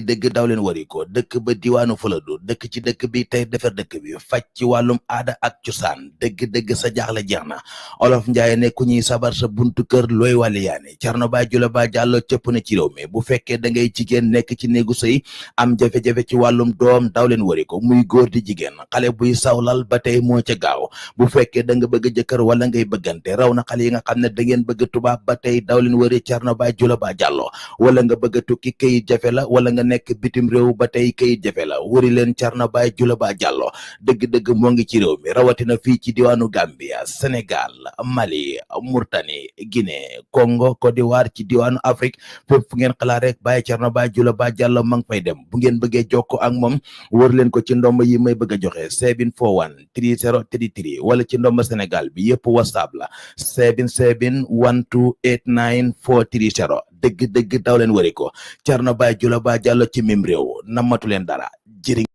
dëgg daw leen wari ko dëkk ba diwaanu Fuladu dëkk ci dëkk bi tey defar dëkk bi faj ci wàllum aada ak cosaan dëgg sa jaaxle jeex na olof njaay ne ku ñuy sabar sa buntu kër looy wàlli yaane Cerno Ba Jula Ba Jàllo cëpp na ci réew mi bu fekkee da ngay jigéen nekk ci néegu sëy am jafe-jafe ci wàllum doom daw leen wari ko muy góor di jigéen xale buy sawlal ba tey moo ca gaaw bu fekkee da nga bëgg jëkkër wala ngay bëggante raw na xale yi nga xam ne da ngeen bëgg tubaab ba tey daw leen wari Cerno Ba Jula Ba Jàllo wala nga bëgg a tukki kayit jafe la wala nga nekk bitim réew ba tey kayit jafe la wari leen Cerno Ba Jula Ba Jàllo dëgg moo ngi ci réew mi rawatina fii ci diwaanu Gambia Sénégal Mali Mauritanie Guinée Congo Côte d'Ivoire ci diwaanu Afrique fépp fu ngeen xalaat rek bàyyi Cerno Ba Jula Ba Jàllo ma ngi fay dem bu ngeen bëggee jokko ak moom wër leen ko ci ndomb yi may bëgg a joxe 741 3033 wala ci ndomb Sénégal bi yëpp WhatsApp la 771289 430 dëgg daw leen wari ko Cerno Ba Jula Ba Jàllo ci mim réew namatu leen dara jëriñ.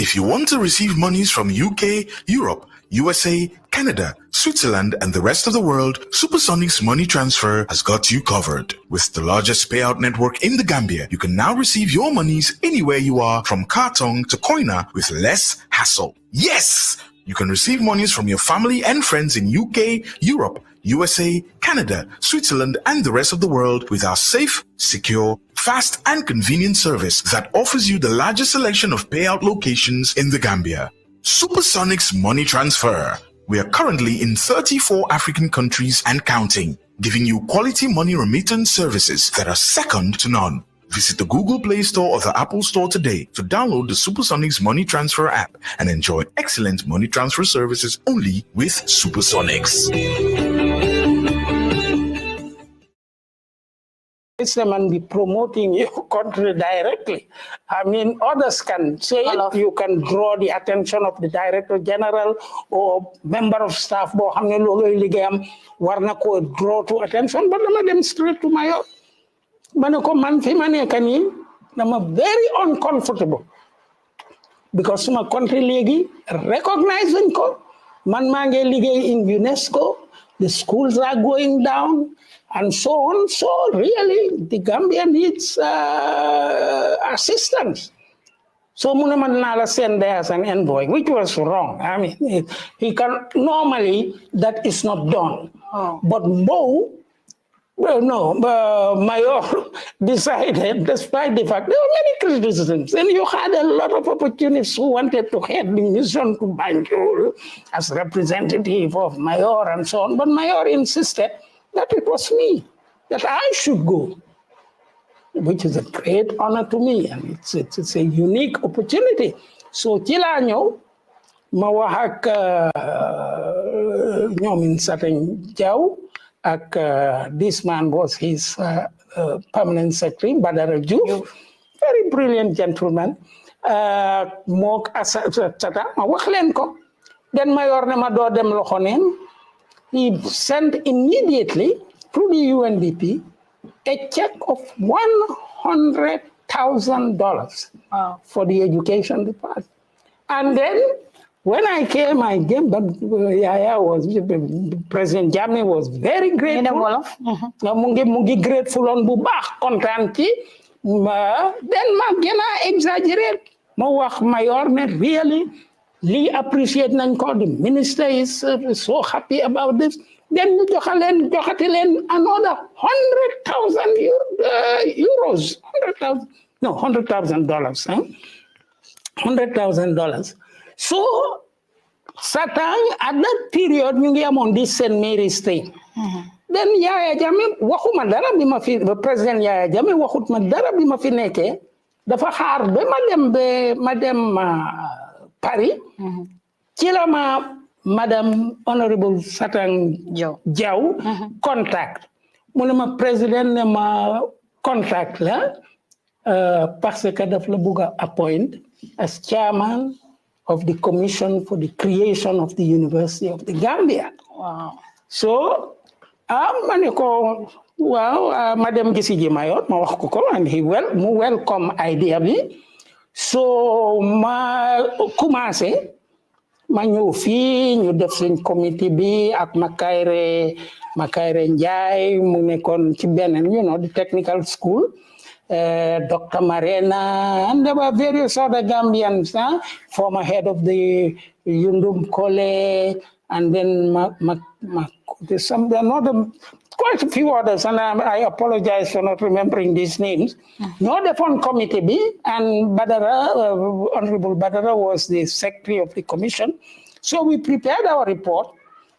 If you want to receive monies from UK, Europe, USA, Canada, Switzerland, and the rest of the world, SuperSonics Money Transfer has got you covered. With the largest payout network in the Gambia, you can now receive your monies anywhere you are, from Kartong to Koina, with less hassle. Yes! You can receive monies from your family and friends in UK, Europe, USA, Canada, Switzerland, and the rest of the world with our safe, secure, fast, and convenient service that offers you the largest selection of payout locations in the Gambia. SuperSonics Money Transfer. We are currently in 34 African countries and counting, giving you quality money remittance services that are second to none. Visit the Google Play Store or the Apple Store today to download the SuperSonics Money Transfer app and enjoy excellent money transfer services only with SuperSonics. System and be promoting your country directly. I mean, others can say it. You can draw the attention of the Director General or member of staff, draw to attention, but I'm them straight to my own. I'm very uncomfortable because my country legi recognizing ko man mange ligay in UNESCO, the schools are going down and so on. So really the Gambia needs assistance. So Munaman Nala sent there as an envoy, which was wrong. I mean, he can normally that is not done. But Mayor decided, despite the fact there were many criticisms, and you had a lot of opportunities who wanted to head the mission to Banjul as representative of Mayor and so on. But Mayor insisted that it was me, that I should go, which is a great honor to me, and it's a unique opportunity. So Chilanyo, Mawahak Nyomin Satan Jau, this man was his permanent secretary, Badara Diouf, very brilliant gentleman. Mok Asata, Mawaklenko. Then Mayor Namado Dem Lohonen, he sent immediately to the UNDP a check of $100,000 for the education department. And then when I came, but President Jammeh was very grateful. Mungi grateful on bubah kontanti. Then magena exaggerate. Mayor really, Lee appreciate nanko. The minister is so happy about this. Then you jokhalen another 100,000 euros. $100,000. $100,000. So, Satan, at that period, we are on this St. Mary's thing. Then Yahya Jammeh, President Yahya Jammeh, Wahut Madara Bimafineke, the Fahar, Madame Paris, Chilama, Madame Honorable Satan Jau, contact. Munama President Nema contact la, parce que daf la buga appoint as chairman of the Commission for the Creation of the University of the Gambia. Wow. So, Madam Gisiji Mayot, and he welcome idea. So, Kumase, ma ñëw fii ñu def suñ comité bi ak Makayre Njai mu nekkoon ci beneen the technical school Dr. Marena and there were various other Gambians former head of the Yundum College and then quite a few others, and I apologize for not remembering these names. No, the phone committee B, and Badara, Honorable Badara was the secretary of the commission. So we prepared our report.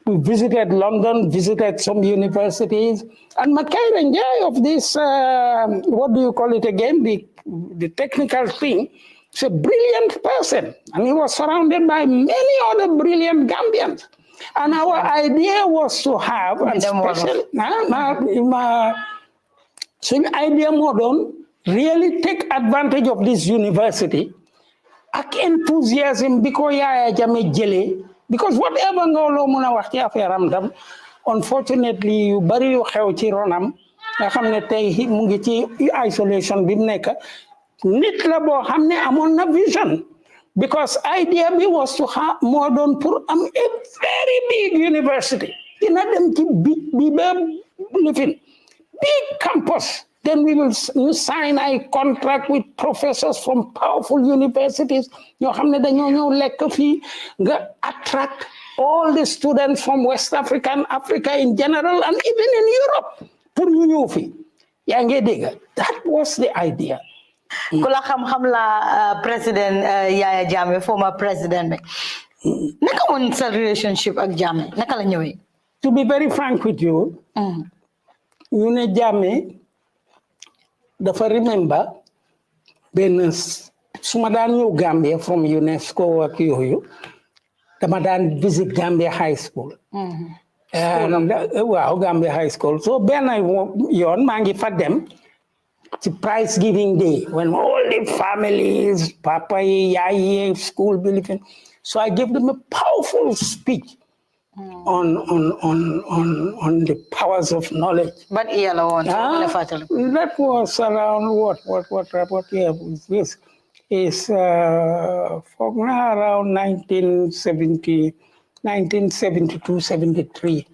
We visited London, visited some universities, and Makayre Njai of this, what do you call it again, the technical thing, is a brilliant person, and he was surrounded by many other brilliant Gambians. And our idea was to have, especially, so idea modern, really take advantage of this university, ak enthusiasm, because Yahya Jammeh jëlee, because whatever nga loo mën a wax ci affaire am tam, unfortunately yu bari yu xew ci ronam nga xam ne tey mu ngi ci isolation bi mu nekk nit la boo xam ne amoon na vision. Because idea bi was to have more than pour a very big university. In them big campus. Then we will sign a contract with professors from powerful universities. Attract all the students from West Africa and Africa in general, and even in Europe. That was the idea. Kula xam la president Yahya Jammeh, former president. Naka won sa relationship ak Jammeh? Naka la ñëwé? To be very frank with you, ñu ne Jammeh dafa remember ben suma daan ñëw Gambia from UNESCO ak yooyu dama daan visit Gambia High School. Waaw Gambia High School. So ben yoon maa ngi fa dem. It's a prize giving day when all the families, Papa, Yaya, school believing. So I gave them a powerful speech on the powers of knowledge. But that was around what year was this? It's around 1972, 73.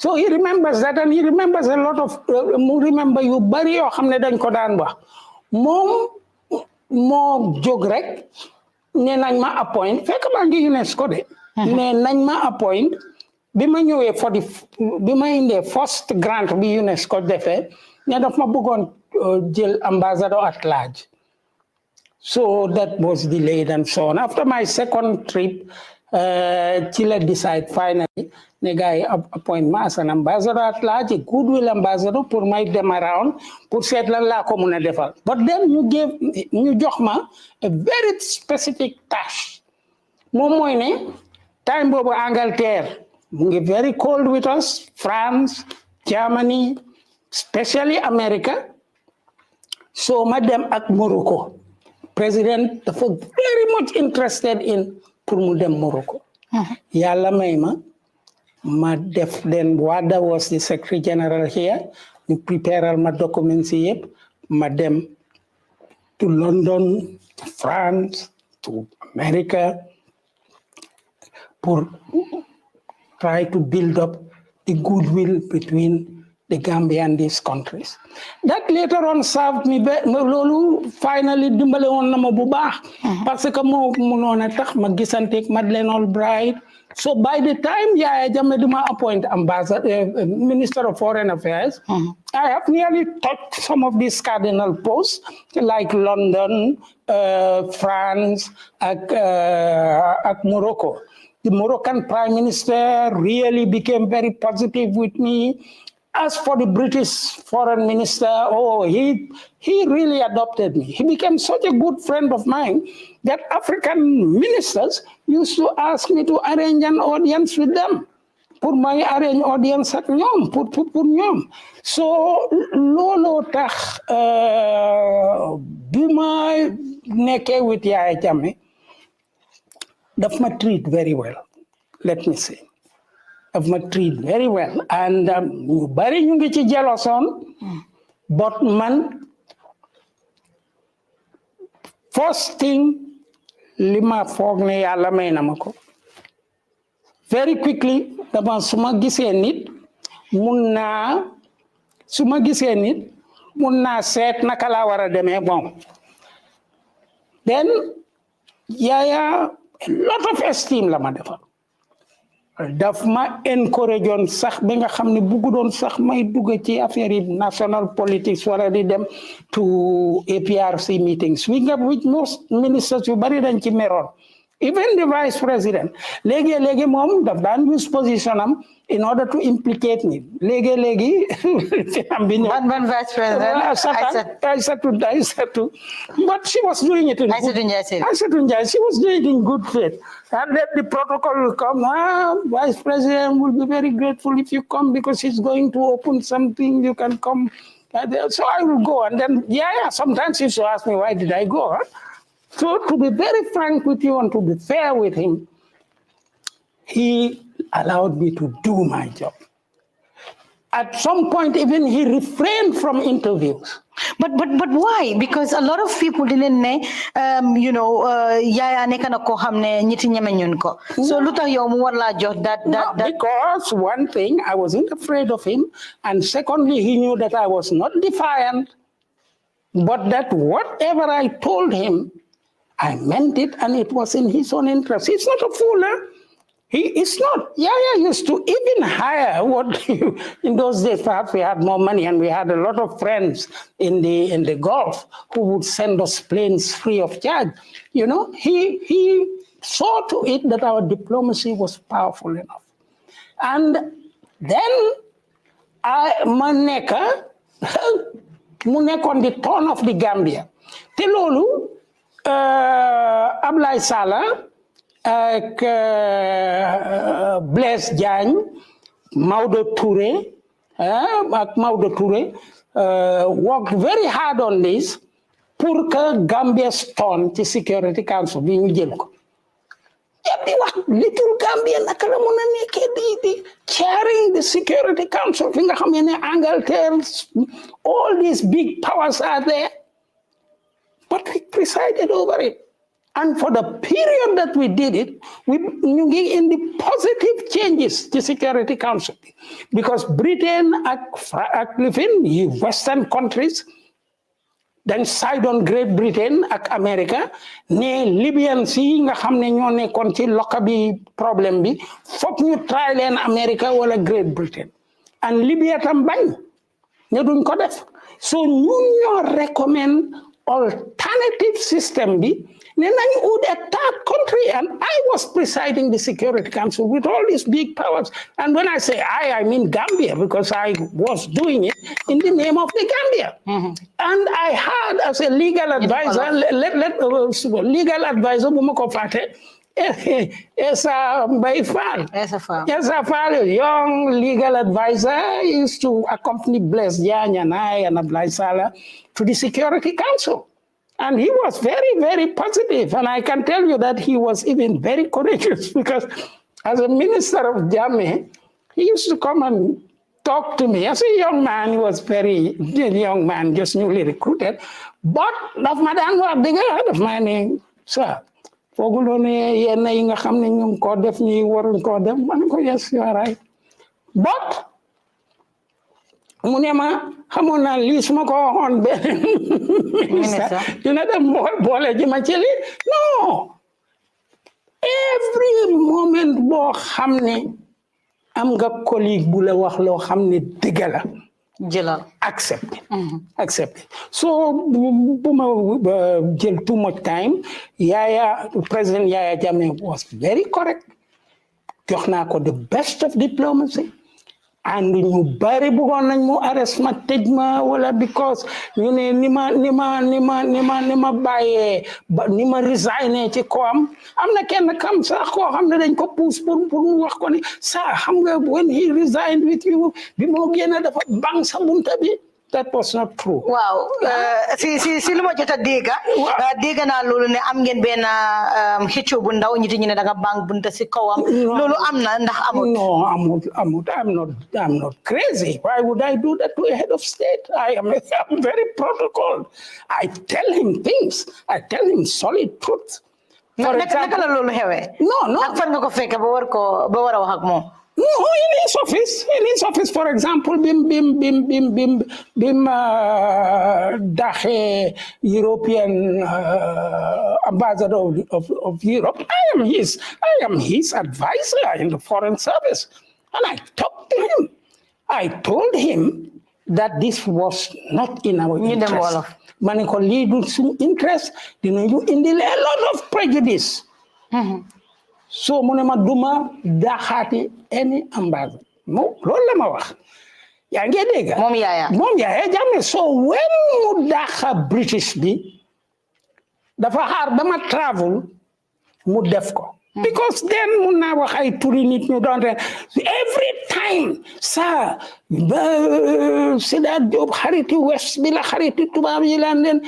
So he remembers that, and he remembers a lot of, remember you bari yo xamne dañ ko daan wax mom mo jog rek ne nañ ma appoint fekk ma ngi UNESCO de ne nañ ma appoint bima ñëwé for the bima indé first grant bi UNESCO defé ne daf ma bëggon jël ambassador at large. So that was delayed and so on. After my second trip, Chile decide finally ne guy appoint me as an ambassador at large, a goodwill ambassador pour may them around pour seet lan laa ko mën a defal. But then ñu jox ma a very specific task. Moom mooy ne time boobu Angleterre mu ngi very cold with us, France, Germany, especially America. So ma dem ak Morocco. President dafa very much interested in pour mu dem Morocco. Yàlla may ma def then Wada was the Secretary General here. We prepare my documents here. Ma dem to London, to France, to America, for try to build up the goodwill between the Gambia and these countries. That later on served me lolu finally dimbale won na ma bu baax parce que mo mënon tax ma gisante ak Madeleine Albright. So by the time Yahya Jammeh duma appoint ambassador, Minister of Foreign Affairs, I have nearly touched some of these cardinal posts like London, France, and Morocco. The Moroccan Prime Minister really became very positive with me. As for the British Foreign Minister, he really adopted me. He became such a good friend of mine that African ministers used to ask me to arrange an audience with them. Pour my arrange audience at ñoom, pour ñoom. So lolo tax bi ma nekkee with Yahya Jammeh daf ma treat very well, let me say. Of my treat very well, and bari ñu ngi ci jealoson, but man first thing lima foog ne Yàlla may na ma ko very quickly dama su ma gisee nit mun naa seet naka laa war a demee bon then Yaya a lot of esteem la ma defal daf ma encourage on sax ba nga xam ne buggu doon sax may dugg ci affaire yi national politics wala di dem to APRC meetings which most ministers yu bari dañ ci meroon even the vice president léegi moom daf daan use position am in order to implicate me léegi one vice president Aïssatou but she was doing it in Aïssatou Ndiaye she was doing it in good faith and then the protocol will come vice president will be very grateful if you come because he's going to open something you can come so I will go and then sometimes he used to ask me why did I go So to be very frank with you and to be fair with him, he allowed me to do my job. At some point, even he refrained from interviews. But why? Because a lot of people didn't know, Yaya neka na ko hamne nyiti nyame nyun ko. So luta yo mu warla jox that. Because one thing, I wasn't afraid of him, and secondly, he knew that I was not defiant, but that whatever I told him, I meant it, and it was in his own interest. He's not a fool, huh? He is not. Yaya used to even hire in those days, perhaps we had more money and we had a lot of friends in the Gulf who would send us planes free of charge. He saw to it that our diplomacy was powerful enough. And then Maneka, on the throne of the Gambia. Telolu, Ablaye Sala ak Blaise Diagne Maodo Touré worked very hard on this pour que Gambia stone ci Security Council bi ñu jël ko di wax little Gambia naka la mën a nekkee di chairing the Security Council fi nga xam ne Angleterre all these big powers are there. But we presided over it. And for the period that we did it, we in the positive changes to Security Council. Because Britain, the Western countries, then side on Great Britain and America, ne Libyan si nga xamne ñoo nekkon ci lokka bi problème bi, fokk ñu try leen America wala Great Britain. And Libya tam bañ, ñu duñ ko def. So ñun ñoo recommend alternative system be then I would a third country and I was presiding the Security Council with all these big powers. And when I say I mean Gambia because I was doing it in the name of the Gambia. Mm-hmm. And I had as a legal advisor, legal advisor, Esa Fall, young legal advisor, used to accompany Blaise Diagne and I and Ablaye Sala to the Security Council. And he was very, very positive. And I can tell you that he was even very courageous because as a minister of Jammeh, he used to come and talk to me. As a young man, he was very young man, just newly recruited. But of my dad was bigger of my name, sir. Yes, you are right. But Munema, Hamona, Lisma on you know the boleji machili? No. Every moment bo xamne am nga colleague bu la wax lo xamne digala jëlal accept it. Accept it. So buma jël too much time President Yahya Jammeh was very correct. Jox na ko the best of diplomacy. And ñu bari bëggoon nañ mu arrest ma tëj ma wala because ñu ne ni ma bàyyee ni ma resigné ci ko am na kenn kam sax koo xam ne dañ ko pousse pour mu wax ko ni sa xam nga when he resigned with you bi moo génn dafa bang sa bunta bi. That was not true. Wow. Si lu ma jot a dégg naa loolu ne am ngeen benn xëccoo bu ndaw ñi ne da nga bang bunta si kawam loolu am na ndax amut. No, amut. I'm not crazy. Why would I do that to a head of state? I'm very protocol. I tell him things. I tell him solid truth. For example, naka la loolu xewee. No. Ak fan nga ko fekk ba war a wax ak moom. No, in his office, for example, bim dahe European ambassador of Europe. I am his advisor in the foreign service, and I talked to him. I told him that this was not in our interest. Maniko lead some interest, you a lot of prejudice. So munema duma daxati any ambassador. Mo lolou la ma wax. Ya nge dega. Mom Yahya Jammeh. So when mu daxa British bi dafa xaar dama travel mu def ko. Because then mun na wax ay turi nit ñu don every time sa Sidat Job xariti West bi la xariti tubaab yi lan len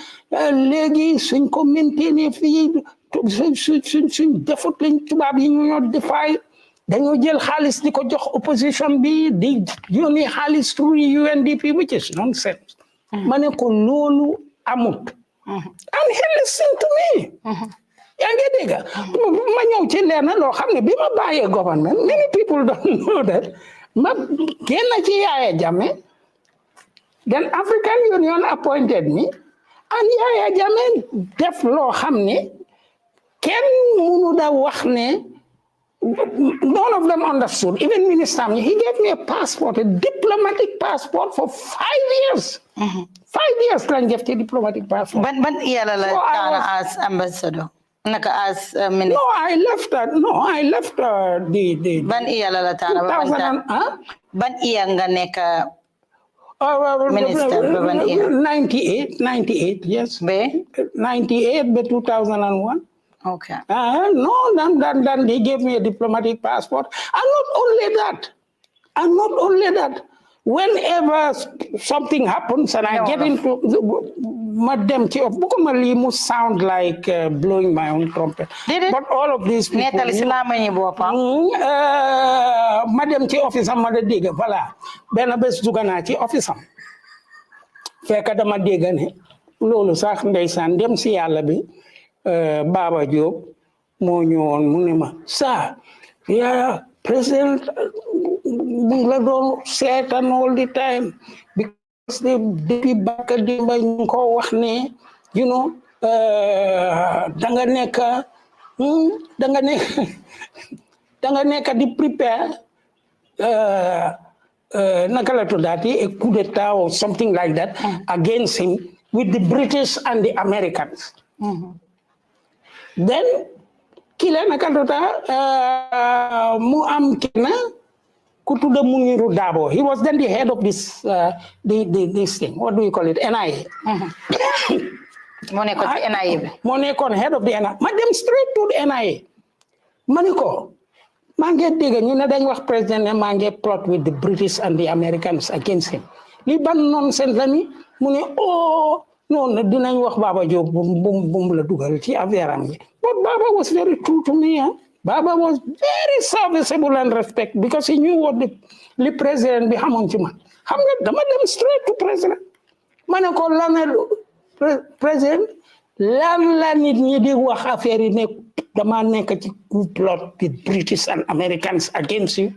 legi suñ ko maintenir fi suñ defut lañ tubaab yi ñoo defay dañoo jël xaalis di ko jox opposition bi di yónni xaalis through UNDP which is nonsense. Ma ne ko loolu amut. And he listened to me. yaa ngi dégg ma ñëw ci leer na loo xam ne bi ma bàyyee government many people don't know that ma génn ci Yahya Jammeh then African Union appointed me and Yahya Jammeh def loo xam ne kenn mënu da wax ne none of them understood even minister he gave me a passport a diplomatic passport for 5 years. 5 years lañ def ci diplomatic passport. ban yàlla la taana as ambassador. Naka as minister. No, I left the ban year la tana ban year nga nekk minister ban year 98 yes be 98 be 2001 okay no then they gave me a diplomatic passport and not only that whenever something happens and I get into madam bukuma li mu sound like blowing my own trumpet but all of these people netal islam ñi bopam madam ci office am ma da dégg voilà benn bés dugana ci office am fekk dama dégg ne loolu sax ndeysaan dem si yàlla bi Baba Diop moo ñëwoon mu ne ma sa ya president mu la doon seetaan all the time because depuis bakka dimba ñu ko wax ne you know danga nekk di prepare naka la tuddaati a coup d'état or something like that against him with the British and the Americans. Then kila naka mu am kena kutuda Muniru Dabo. He was then the head of this this thing. What do you call it? NIA. Monekon head of the NIA. Madam straight to the NIA. Maniko. Mange dega ñu ne dañ wax president ne mange plot with the British and the Americans against him. Li ban nonsense la ni mu ne non dinañ wax Baba Diop bum la dugal ci affaire am yi. But Baba was very true to me. Baba was very serviceable and respect because he knew what the president bi xamoon ci man. Xam nga dama dem straight to president. Ma ne ko president lan la nit ñi di wax affaire yi ne dama nekk ci complot with British and Americans against you.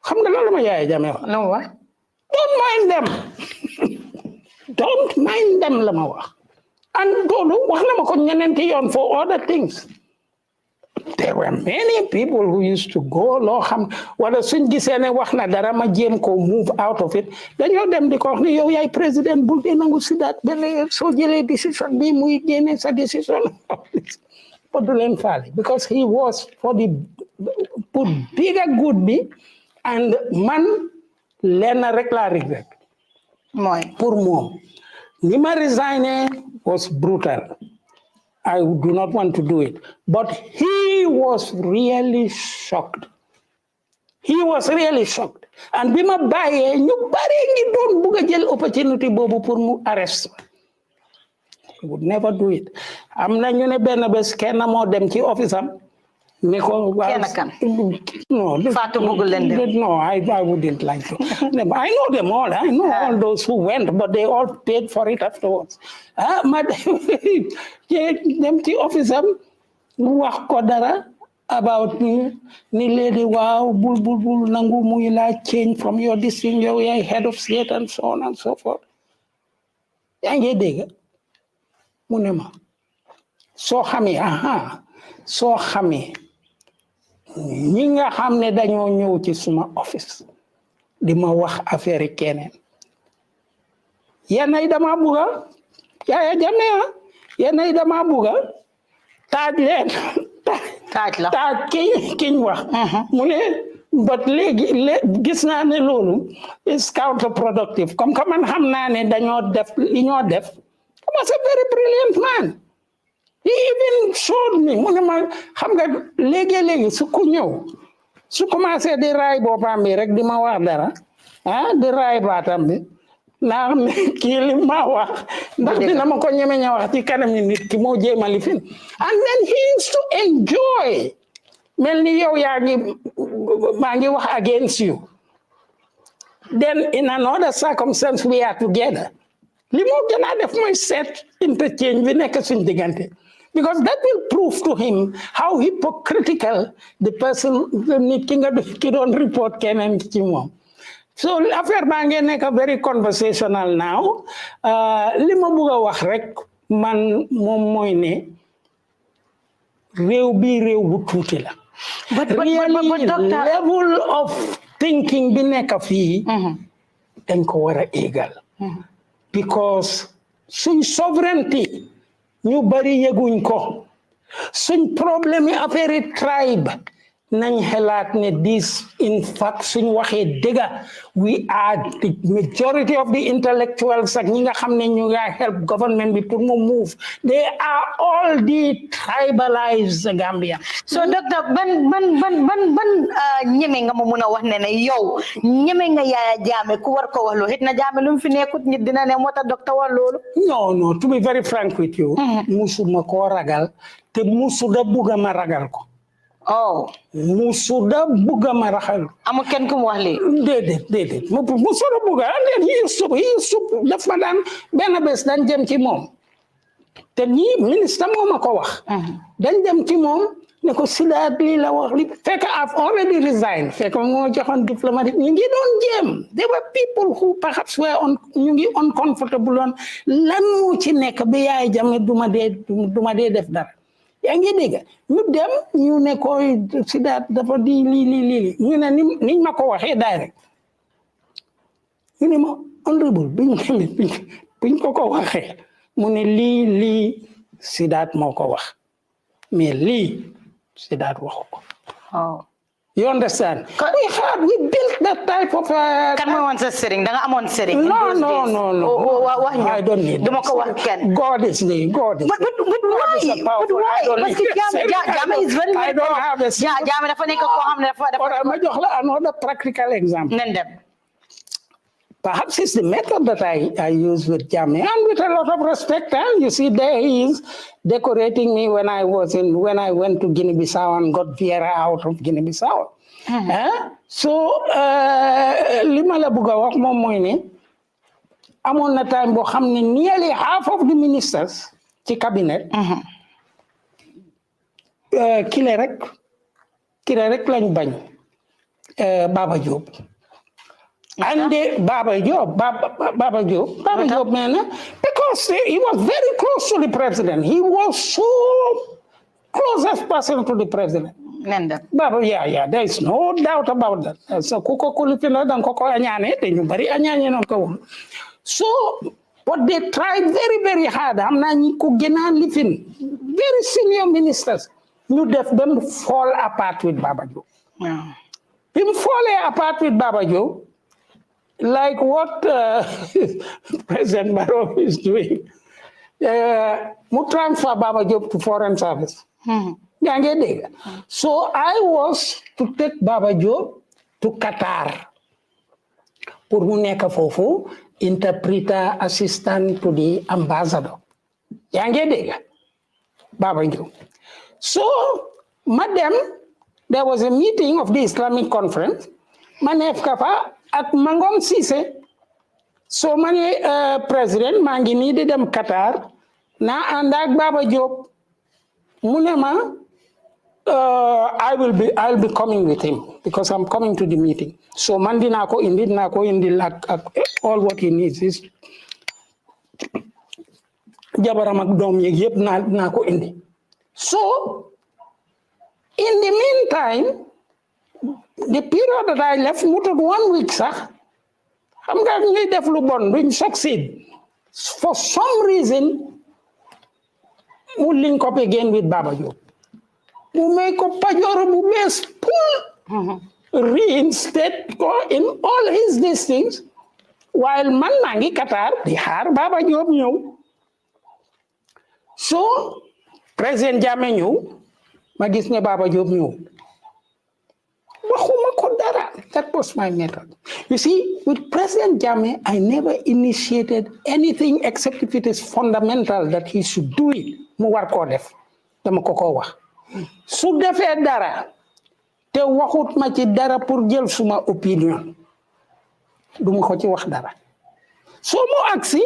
Xam nga lan la ma Yahya Jammeh wax. No what? Don't mind them. Don't mind them la ma wax. And loolu wax na ma ko ñeneenti yoon for other things. There were many people who used to go loo xam wala suñ gisee ne wax na dara ma jéem ko move out of it dañoo dem di ko wax ne yow yaay président bul di nangu Sidat bele soo jëlee décision bi muy génne sa décision but du leen faale because he was for the pour bigger good bi and man leen rek laa regret mooy pour moom ni ma resigné was brutal. I do not want to do it. But he was really shocked. He was really shocked. And bima baye ñu bari ngi doon bëgg jël opportunity bobu pour mu arrest. He would never do it. Am na ñu ne benn bés kenn moo dem ci office am No, Fatu Bugulende. No, I wouldn't like to. I know them all. I know all those who went, but they all paid for it afterwards. Them the officer wax ko dara about me ni lady wow bul nangu muy la change from your district yow yaay head of state and so on and so forth. Yaa ngi dégg mu ne ma soo xamee ñi nga xam ne dañoo ñëw ci suma office di ma wax affaire keneen yenn yi dama bugga Yahya Jammeh yenn yi dama bugga taaj leen taaj kiñ wax mu ne but léegi gis naa ne loolu is counterproductive comme que man xam naa ne dañoo def li ñoo def was a very brilliant man. He even showed me mu ne ma xam nga léegi su ku ñëw su commencé di raay boppam bi rek di ma wax dara di raay baatam bi naa ne kii li ma wax ndax dina ma ko ñeme ña wax ci kanam nit ki moo jéema li fin and then he used to enjoy mel ni yow maa ngi wax against you then in another circumstance we are together li moo gën a def mooy set interchange bi nekk suñ diggante because that will prove to him how hypocritical the person nit ki doon report keneen ci moom so affaire baa ngeen nekk very conversational now li ma bëgg a wax rek man moom mooy ne réew bu tuuti la but doctor level of thinking bi nekk fii dañ ko war a égal because suñ sovereignty ñu bari yëguñ ko suñ problème yi affaire tribe nañ xelaat ne this in fact suñ waxee dëgga we are the majority of the intellectuals ak ñi nga xam ne ñu nga help government bi pour mu move they are all the tribalized Gambia so doctor ban ñeme nga ma mun a wax ne yow ñeme nga Yahya Jammeh ku war ko wax loolu xit na Jammeh lu mu fi nekkut nit dina ne moo tax docteur wax loolu no to be very frank with you musuma koo ragal te musuda bugga ma ragal ko musuda bugga ma raxal amul kenn ku mu wax lii déedéet musuda bugga and he used to daf ma daan benn bés dañ dem ci moom te nii ministre moo ma ko wax dañ dem ci moom ne ko Sidat lii la wax li fekk I've already resigned fekk moo joxoon diplomatique ñu ngi doon jéem there were people who perhaps were ñu ngi uncomfortable on lan moo ci nekk ba Yahya Jammeh duma dee def dara yaa ngi dégg ñu dem ñu ne ko Sidat dafa di lii ñu ne niñ ma ko waxee direct ñu ne ma honorable biñ ko waxee mu ne lii Sidat moo ko wax mais lii Sidat waxu ko you understand we built that type of kan mooy woon sa sëriñ da nga amoon sëriñ no wax ñu I don't need duma ko wax kenn God is but why parce que Jammeh is very I don't have a Jammeh dafa nekk koo xam ne dafa ma jox la another practical example nen dem perhaps it's the method that I use with Jammeh and with a lot of respect. And you see, there he is decorating me when I went to Guinea-Bissau and got Vieira out of Guinea-Bissau. So, lima la buga wax mom moy ne amon na time bo xamne nearly half of the ministers ci cabinet kile rek lañ bañ Baba Diop. And Baba Diop, man, because he was very close to the president. He was so closest person to the president. Baba, yeah, there is no doubt about that. So, but they tried very, very hard. I'm not living. Very senior ministers. You def them fall apart with Baba Diop. Yeah. Him falling apart with Baba Diop, like what President Barrow is doing, mu transfer Baba Diop to foreign service. So I was to take Baba Diop to Qatar pour mu nekk foofu interpreter assistant to the ambassador. Yaa ngi dégg Baba Diop. So Madam, there was a meeting of the Islamic Conference. Manef Kafa at Mangom Sise. So many president mangi needed them Qatar. Na andak Baba Job. Munema, I'll be coming with him because I'm coming to the meeting. So Mandinako indeed Nako in the all what he needs is Jabaramak dom yep Nako indi. So in the meantime, the period that I left muted 1 week, sir. I'm going to def lu bon duñ succeed. For some reason, we link up again with Baba Job. We make up Pajoro Bubes pull reinstate in all his these things, while man mangi Qatar, the har Baba Job knew. So, President Jammeh knew, ma gis ne Baba Job knew. That was my method. You see, with President Jammeh, I never initiated anything except if it is fundamental that he should do it. Mu war ko def dama ko ko wax su defee dara te waxut ma ci dara pour jël suma opinion duma ko ci wax dara so mu aksi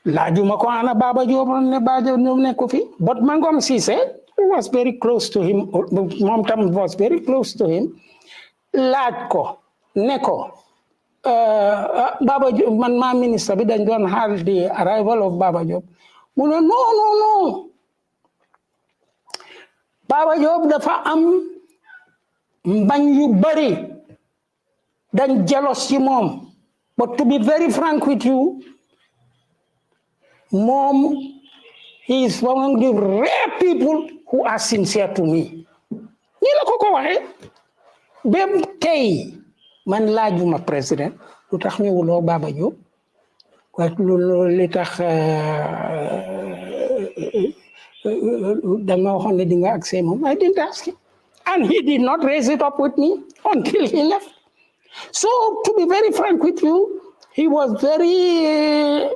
laajuma ko ana Baba Job ne Baba Job ne ko fi but Mangom Cissé was very close to him. Mom Tam was very close to him. Laaj ko ne ko Baba Job man ma ministre bi dañ doon xaar the arrival of Baba Job mu ne no Baba Job dafa am mbañ yu bari dañ jealous ci moom but to be very frank with you moom he is one of the rare people who are sincere to me. Ni la ko waxe bem tey man laajuma président lu tax ñëwuloo Baba Job wa li tax dama waxoon ne di nga accès moom I didn't ask him and he did not raise it up with me until he left. So to be very frank with you, he was very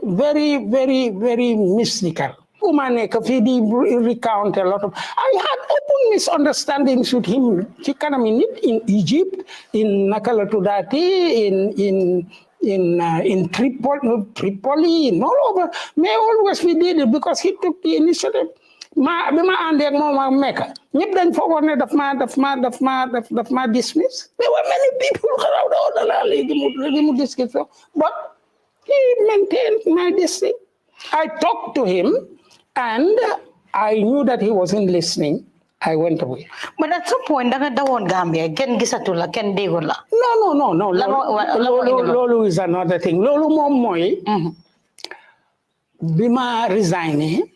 mystical. Recount a lot of. I had open misunderstandings with him. In Egypt, in Nakalatudati, in Tripoli, in all over. May always we did it because he took the initiative. Ma ande ak mom ak Mecca ñep dañ fogon ne daf ma dismiss. There were many people around la legi mu discuss, but he maintained my distance. I talked to him and I knew that he wasn't listening. I went away. But at some point, daga dawon Gambia, ken gisatula, ken degola. No. Lolo is another thing. Lolo mom moy. Bima resigning.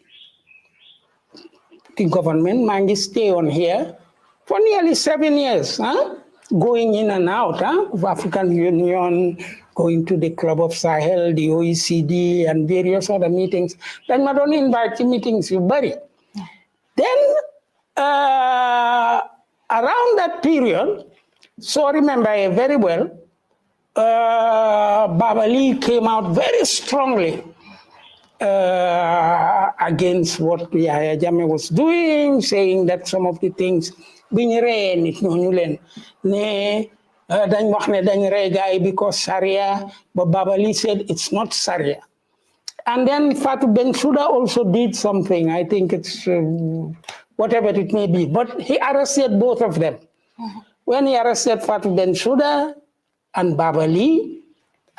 The government mangi stay on here for nearly 7 years, going in and out of African Union, going to the Club of Sahel, the OECD, and various other meetings. Then not only invite the meetings you bury. Then around that period, so remember very well, Baba Lee came out very strongly against what Yahya Jammeh was doing, saying that some of the things being ran it because Sharia, but Baba Lee said it's not Sharia. And then Fatou Bensouda also did something. I think it's whatever it may be, but he arrested both of them. When he arrested Fatou Bensouda and Baba Lee,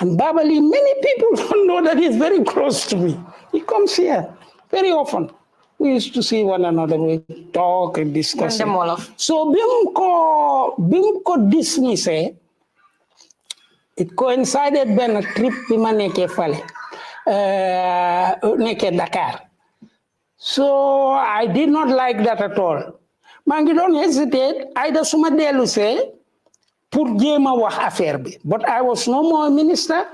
many people don't know that he's very close to me. He comes here very often. We used to see one another, we talk and discuss. So bim dismiss it coincided with a trip bima neke fale neke Dakar. So I did not like that at all. Mangi don't hesitate either suma delu se pour jema wax affaire bi, but I was no more minister.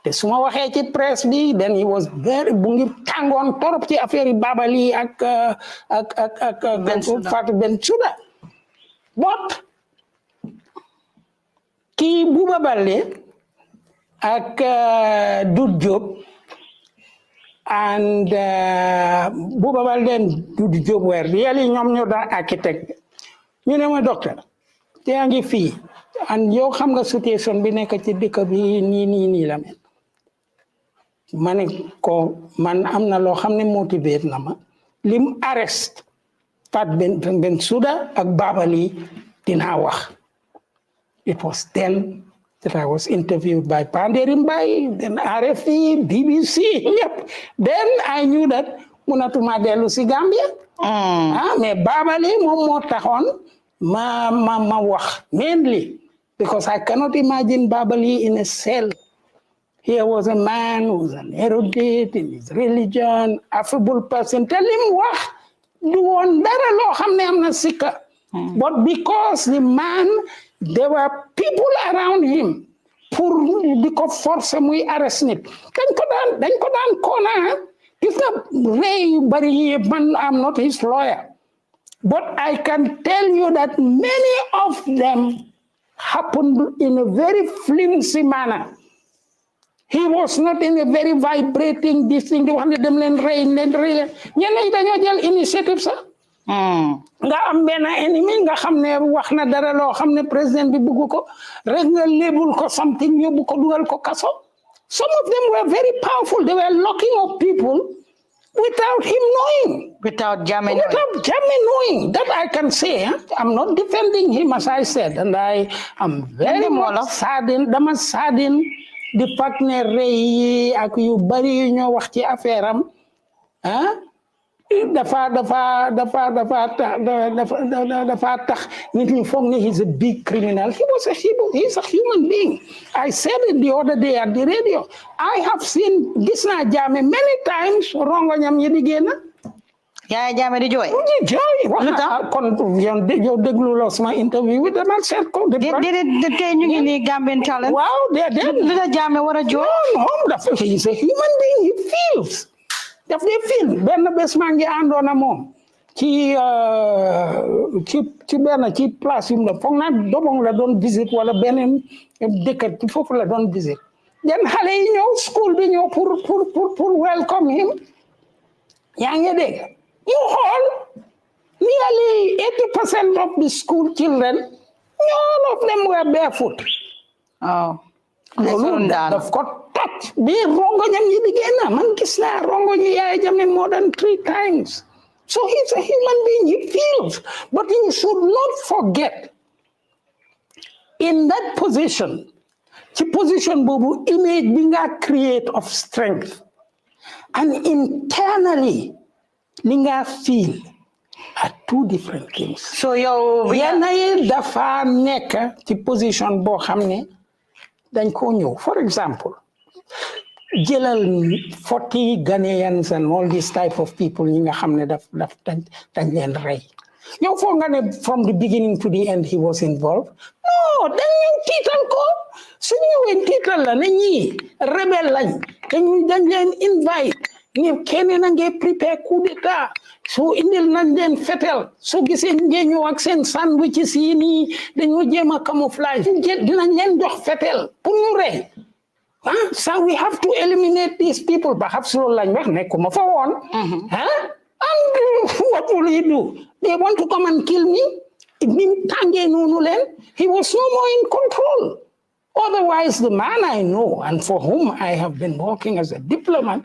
Te suma waxe ci presse bi, then he was very bungi tangon torop ci affaire Baba Lee ak Fatou Bensouda. But ki Bouba Baldé ak Doudou Diop and Bouba Baldé and Doudou Diop were really ñom ñoo da architect ñu ne ma docteur te yaa ngi fii and yow xam nga situation bi nekk ci dëkk bi nii la mel ma ne ko man am na loo xam ne motivate na ma lim arrest Fat Bensouda ak Babali dinaa wax. It was then that I was interviewed by Pandering Mbaye, then RFE, BBC, yep. Then I knew that munatuma dellu si Gambia. Mais Babali moom moo taxoon ma wax mainly because I cannot imagine Babali in a cell. Here was a man who was an erudite in his religion, affable person. Tell him wax du woon dara loo xam ne am na sikka. But because the man, there were people around him pour di ko force muy arrest nit dañ ko daan koona gis nga rey yu bari yi man I'm not his lawyer but I can tell you that many of them happened in a very flimsy manner. He was not in a very vibrating this thing di wax ne dem leen rey ñeneen ñi dañoo jël initiative sax nga am benn ennemi nga xam ne wax na dara loo xam ne président bi bëgg ko rek nga label ko something yóbbu ko dugal ko kaso. Some of them were very powerful. They were locking up people without him knowing. Without Jammeh knowing. That I can say. I'm not defending him as I said. And I am very much saddened. Dama saddened di fact ne rey yi ak yu bari yu ñoo wax ci affaire am dafa tax nit ñi foog ne he's a big criminal. He's a human being. I said it the other day at the radio. I have seen gis naa Jammeh many times rongoñam yi di génn. Yahya Jammeh di jooy. Wax na kon yow déglu loo sama interview bi dama seet ko. déedéet kay ñu ngi nii Gambian Talents. waaw déedéet. lu la Jammeh war a jooy. non he's a human being. He feels. daf dee fil benn bés maa ngi àndoon na moom ci place yu mu la foog naa Dobong la doon visite wala beneen dëkk ci foofu la doon visite den xale yi ñëw school bi ñëw pour welcome him yaa ngi dégg ñu xool nearly 80% of the school children all of them were barefoot. loolu daf ko touch bi rongoñam yi di génn man gis naa rongoñu Yahya Jammeh more than 3 times. So he's a human being. He feels. But you should not forget in that position, the position bobu image being a create of strength and internally linga feel are two different things. So yanaye dafa nek ci position bo xamne dañ ko ñew. For example, jëlal 40 Ghanaians and all these type of people yi nga xamne dañ leen rey. Yow fo nga ne from the beginning to the end he was involved. No, dañ ñu tiital ko. Su ñëwee tiital la ne ñi rebel lañ dañ leen invite ni kenn na ngee prepare coup d'état so indil nañ leen fetel so gisee ngeen ñëw ak seen sandwiches yi nii dañoo jéem a camouflage dinañ leen jox fetel pour ñu rey. So we have to eliminate these people. Perhaps loolu lañ wax nekkuma fa woon. And what will he do? They want to come and kill me? He was no more in control. Otherwise, the man I know and for whom I have been working as a diplomat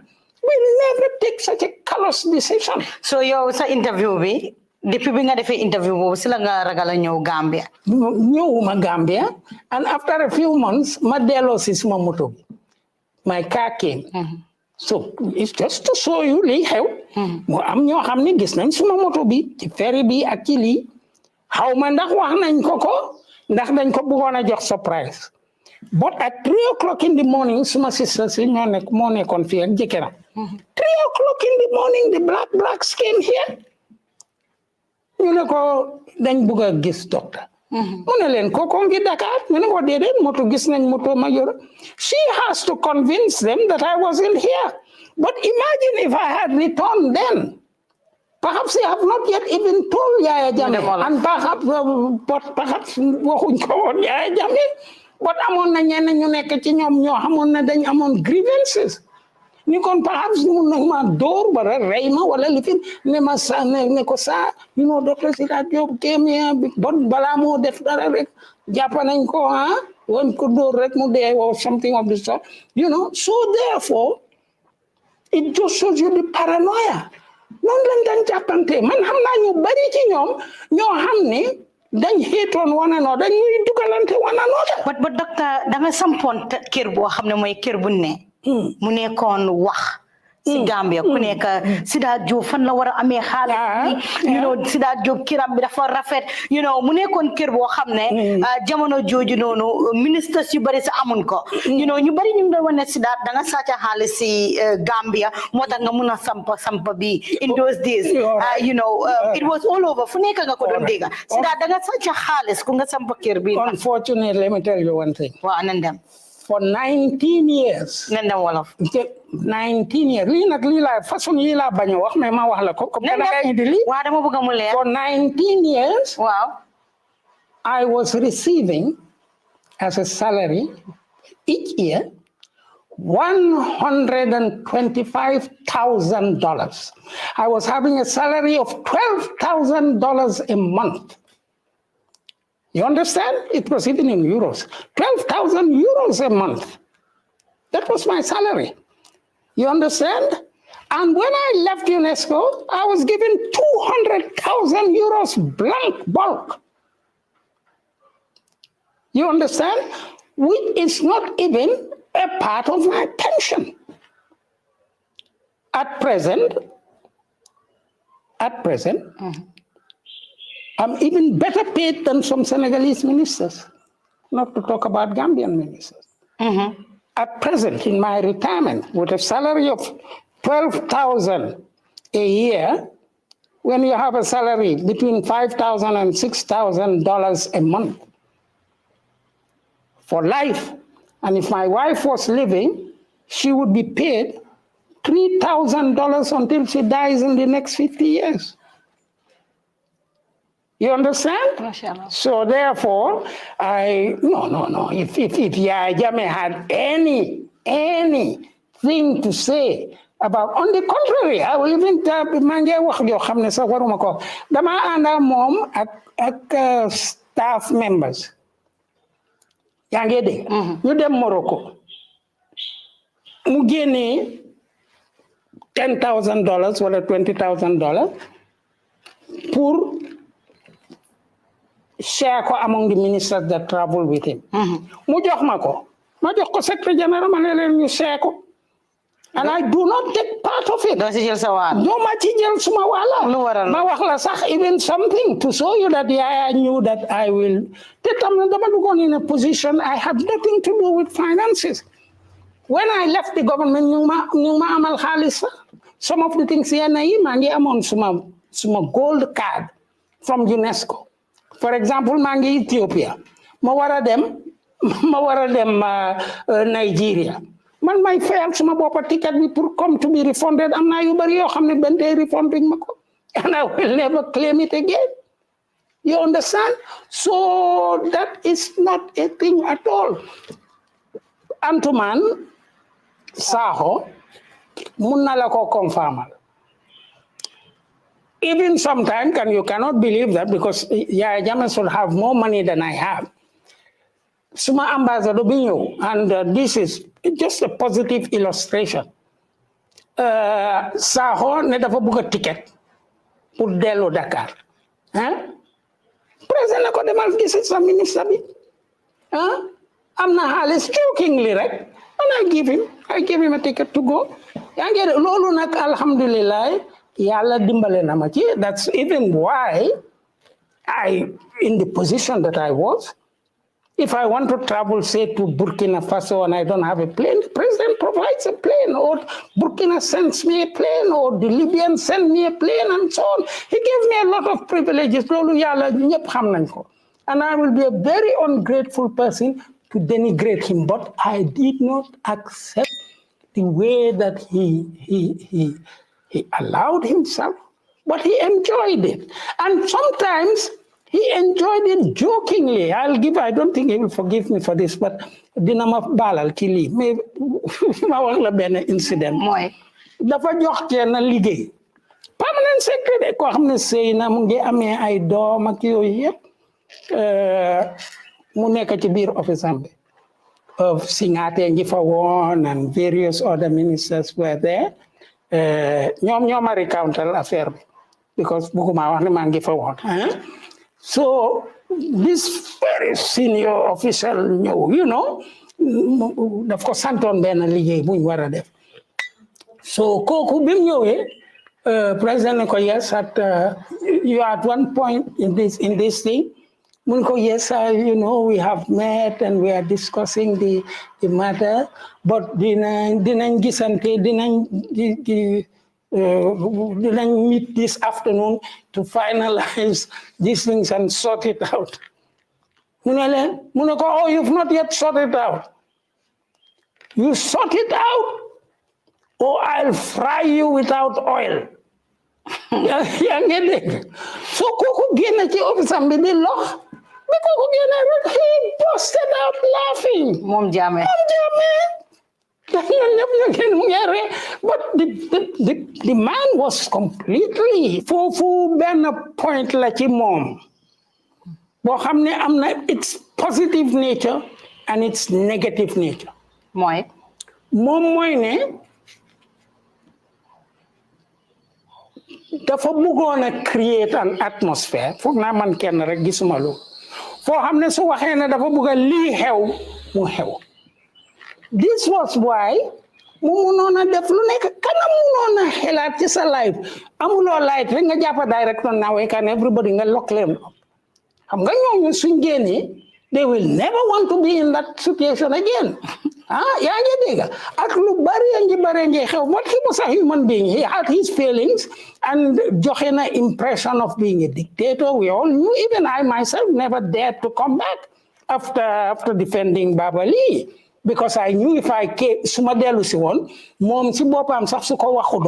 will never take such a callous decision. So yow sa interview bi depuis bi nga defee interview boobu si la nga ragal a ñëw Gambia. ñëwuma Gambia and after a few months ma delloo si suma moto bi. My car came. So it's just to show you li xew. Mu am ñoo xam ne gis nañ suma moto bi ci ferry bi ak ci lii xaw ma ndax wax nañ ko ndax dañ ko bëggoon a jox surprise. But at 3 o'clock in the morning, suma sister si moo nekkoon fii ak jëkkëram. 3 o'clock in the morning, the blacks came here. ñu ne ko dañ bëgg a gis docteur. mu ne leen kooku ngi Dakar ñu ne ko déedéet moto gis nañ moto ma yor. She has to convince them that I wasn't here. But imagine if I had returned then. Perhaps they have not yet even told Yahya Jammeh. And perhaps waxuñ ko woon Yahya Jammeh. But amoon na ñenn ñu nekk ci ñoom ñoo xamoon na dañ amoon grievances. ni kon perhaps mun nañ ma door wala rey ma wala lifin ne ma sa ne ko sa Dr. Sidat Jobe came here bon balaa moo def dara rek jàpp nañ ko wan ko door rek mu dee or something of the sort so therefore it just shows you the paranoia noonu lañ dañ jàppante man xam naa ñu bari ci ñoom ñoo xam ne dañ hate on one another ñuy dugalante one another but docteur da nga sampoon kër boo xam ne mooy kër bu ne mu nekkoon wax si Gambia ku nekk Sidat Jobe fan la war a amee xaalis Sidat Jobe kiram bi dafa rafet mu nekkoon kër boo xam ne jamono jooju noonu ministres yu bari sa amun ko ñu bari ñu ngi doon wane Sidat da nga sàcc xaalis si Gambia moo tax nga mun a sampa bi in those days it was all over fu nekk nga ko doon dégg Sidat da nga sàcc xaalis ku nga sampa kër bi unfortunately let me tell you one thing waaw nan dem for 19 years nan dem wolof 19 years lii la façon yi la bañ a wax mais ma wax la ko comme da nga indi lii waaw dama bëgg mu leer for 19 years waaw I was receiving as a salary each year $125,000. I was having a salary of $12,000 a month. You understand? It was even in euros. 12,000 euros a month. That was my salary. You understand? And when I left UNESCO, I was given 200,000 euros blank bulk. You understand? Which is not even a part of my pension. At present, I'm even better paid than some Senegalese ministers, not to talk about Gambian ministers. At present, in my retirement, with a salary of $12,000 a year, when you have a salary between $5,000 and $6,000 a month for life, and if my wife was living, she would be paid $3,000 until she dies in the next 50 years. You understand? Mashallah. So therefore, no. If Yahya Jammeh had anything to say about, on the contrary, I will even mom ak staff members. You dem Morocco. Mu génné $10,000 or $20,000 pour share ko among the ministers that travel with him. Mu jox mako. Ma jox ko secretary general ma leen ñu share ko. And I do not take part of it. Do ci jël sa wala. Do ma ci jël suma wala. Lu waral. Ma wax la sax even something to show you that I knew that I will. Te tam dama dugon in a position I had nothing to do with finances. When I left the government, ñu ma amal xaalis. Some of the things here na yi ma ngi amon suma gold card from UNESCO. For example, maa ngi Ethiopia. Ma wara dem Nigeria. Man may fayal suma boppa ticket bi pour come to be refunded. Am na yu bari yoo xam ne benn day refunding ma ko. And I will never claim it again. You understand? So that is not a thing at all. Antuman Saho mun na la ko confirmal. Even sometimes, and you cannot believe that because Yahya Jammeh should have more money than I have. Suma ambassador Binyo, and this is just a positive illustration. Saho ne dafa bëgg a ticket pour dellu Dakar. Président ko demal gis sa ministre bi. Am na xaalis jokingly rek. And I gave him a ticket to go. Yaa ngi loolu nag alhamdulillah Yàlla dimbale na ma ci. That's even why in the position that I was, if I want to travel, say, to Burkina Faso and I don't have a plane, the president provides a plane, or Burkina sends me a plane, or the Libyans send me a plane, and so on. He gave me a lot of privileges. Loolu Yàlla ñëpp xam nañ ko. And I will be a very ungrateful person to denigrate him, but I did not accept the way that he allowed himself, but he enjoyed it. And sometimes he enjoyed it jokingly. I don't think he will forgive me for this, but dina ma balal ci li mais ma wax la ben incident mooy dafa jox kenn liggéey permanent secretary koo xam ne sëy na mu ngi amee ay doom ak yooyu yëpp mu nekk ci biir office am bi Singate ngi fa woon and various other ministers were there ñoom ma recountal affaire bi because bëgguma wax ne maa ngi fa woon so this very senior official ñëw you know daf ko santoon benn liggéey buñ war a def so kooku bi mu ñëwee president ne ko yes you at one point in this thing mun ko yes you know we have met and we are discussing the matter but dinañ gisante dinañ meet this afternoon to finalize these things and sort it out mu ne ko oh you've not yet sorted it out you sort it out or I'll fry you without oil yaa ngi dégg so kooku génn ci office am bi di lox bi kooku génn rek he busted out laughing moom Jammeh but the man was completely foofu benn point la ci moom boo xam ne am na its positive nature and its negative nature mooy ne dafa bëggoon a create an atmosphere foog naa man kenn rek gisuma lu foo xam ne su waxee ne dafa bëgg a lii xew mu xew this was why mu munoon a def lu nekk kana munoon a xelaat ci sa life amuloo light rek nga jàppa director now can everybody nga lock leen xam nga ñooñu suñ génnee they will never want to be in that situation again yaa ngi dégg ak lu bari ngi xew but he was a human being he had his feelings and joxe na impression of being a dictator we all knew even I myself never dared to come back after defending Baba Lee because I knew if I came suma dellu si woon moom si boppam sax su ko waxu